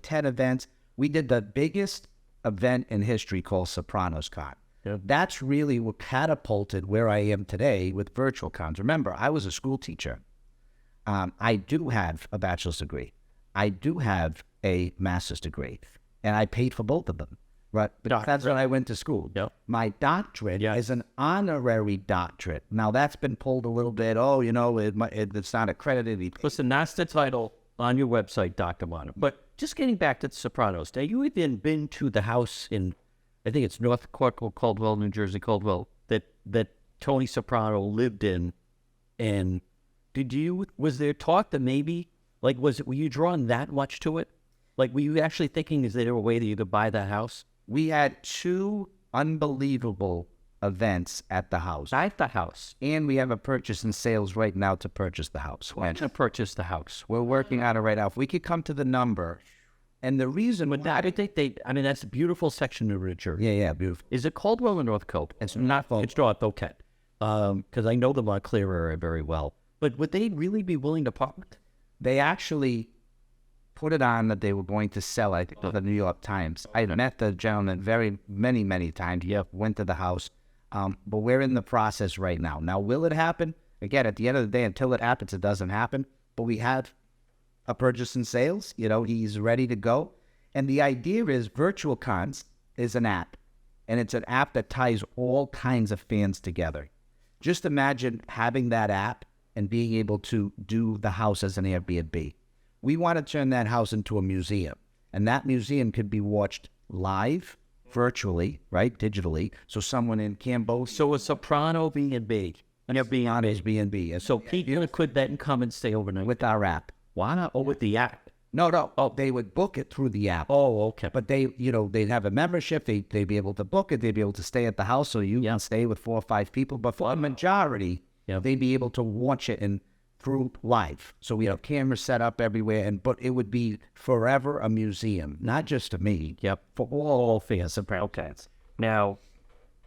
10 events. We did the biggest event in history called Sopranos Con. Yeah. That's really what catapulted where I am today with virtual cons. Remember, I was a school teacher. I do have a bachelor's degree. I do have a master's degree, and I paid for both of them. Right, but that's when I went to school. Yep. My doctorate is an honorary doctorate. Now that's been pulled a little bit. Oh, it's not accredited. Listen, that's the title on your website, Dr. Mota. But just getting back to the Sopranos, now you even been to the house in, I think it's North Caldwell, New Jersey, Caldwell, that Tony Soprano lived in, and was there talk that maybe, like, were you drawn that much to it? Like, were you actually thinking, is there a way that you could buy that house? We had 2 unbelievable events at the house. At the house. And we have a purchase and sales right now to purchase the house. To purchase the house. We're working on it right now. If we could come to the number, and the reason... But I think that's a beautiful section of New Jersey. Yeah, beautiful. Is it Caldwell or North Caldwell? It's not Caldwell. It's North, okay. Because I know the Montclair area very well. But would they really be willing to part? They actually put it on that they were going to sell, I think, to the New York Times. I met the gentleman many times. Went to the house. But we're in the process right now. Now, will it happen? Again, at the end of the day, until it happens, it doesn't happen. But we have a purchase and sales. He's ready to go. And the idea is Virtual Cons is an app. And it's an app that ties all kinds of fans together. Just imagine having that app and being able to do the house as an Airbnb. We want to turn that house into a museum, and that museum could be watched live, virtually, right, digitally. So someone in Cambodia. So a Soprano B&B. B&B. So people could then come and stay overnight with our app. Why not? Oh, with the app? No. Oh, they would book it through the app. Oh, okay. But they'd have a membership. They'd be able to book it. They'd be able to stay at the house. So you can stay with 4 or 5 people. But for a majority, they'd be able to watch it through live. So we have cameras set up everywhere, but it would be forever a museum, not just to me. Yep. For all fans. Okay. Now,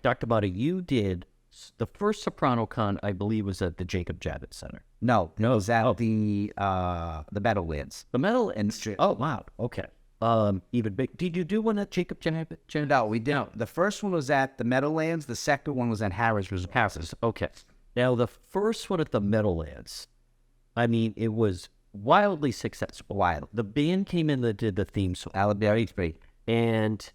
Dr. Mota, you did the first Soprano Con, I believe, was at the Jacob Javits Center. No, it was at the Meadowlands. The Meadowlands. Oh, wow. Okay. Even big. Did you do one at Jacob Javits? No, we didn't. The first one was at the Meadowlands. The second one was at Harris Resort. Harris. Okay. Now, the first one at the Meadowlands, I mean, it was wildly successful. Wild. The band came in that did the theme song. Alabama Free. And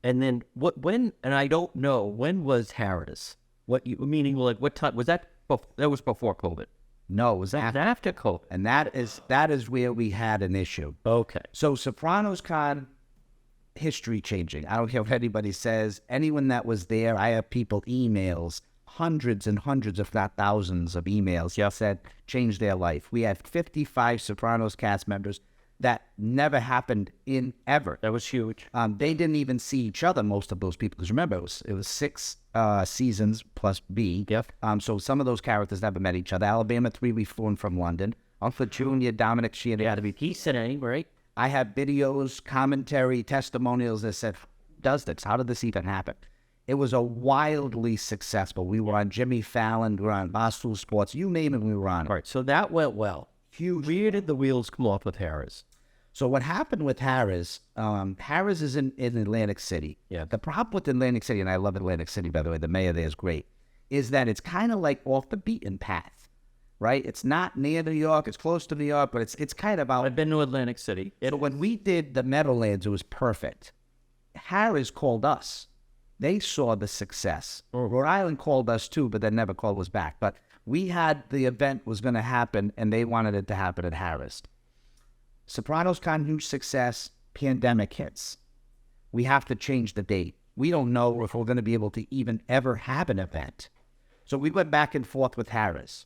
then when I don't know, when was Harris? Meaning, like, what time was that? That was before COVID. No, it was after COVID. And that is where we had an issue. Okay. So Sopranos Con, history changing. I don't care what anybody says. Anyone that was there, I have people emails, hundreds and hundreds, if not thousands of emails said changed their life. We had 55 Sopranos cast members. That never happened in ever. That was huge. They didn't even see each other, most of those people. Because remember, it was 6 seasons plus B. Yep. So some of those characters never met each other. Alabama 3, we flew in from London. Uncle Junior, Dominic Sheehan. He's sitting, right? I have videos, commentary, testimonials that said, does this? How did this even happen? It was a wildly successful. We were on Jimmy Fallon, we were on Barstool Sports, you name it, we were on. All right, so that went well. Huge. Where did the wheels come off with Harris? So what happened with Harris, Harris is in Atlantic City. Yeah. The problem with Atlantic City, and I love Atlantic City, by the way, the mayor there is great, is that it's kind of like off the beaten path, right? It's not near New York, it's close to New York, but it's kind of out. I've been to Atlantic City. So when we did the Meadowlands, it was perfect. Harris called us. They saw the success. Rhode Island called us too, but they never called us back. But we had the event was going to happen, and they wanted it to happen at Harris. Sopranos Con, huge success. Pandemic hits. We have to change the date. We don't know if we're going to be able to even ever have an event. So we went back and forth with Harris.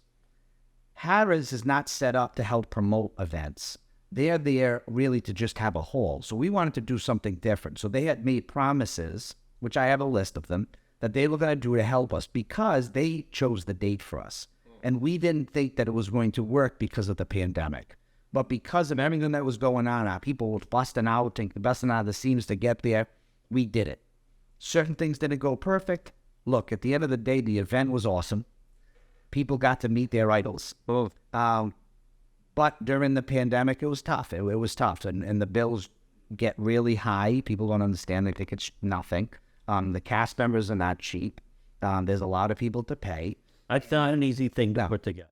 Harris is not set up to help promote events. They're there really to just have a hall. So we wanted to do something different. So they had made promises, which I have a list of them, that they were going to do to help us because they chose the date for us. And we didn't think that it was going to work because of the pandemic. But because of everything that was going on, our people were busting out of the seams to get there, we did it. Certain things didn't go perfect. Look, at the end of the day, the event was awesome. People got to meet their idols. But during the pandemic, it was tough. It was tough. And the bills get really high. People don't understand. They think it's nothing. The cast members are not cheap. There's a lot of people to pay. It's not an easy thing to No. put together.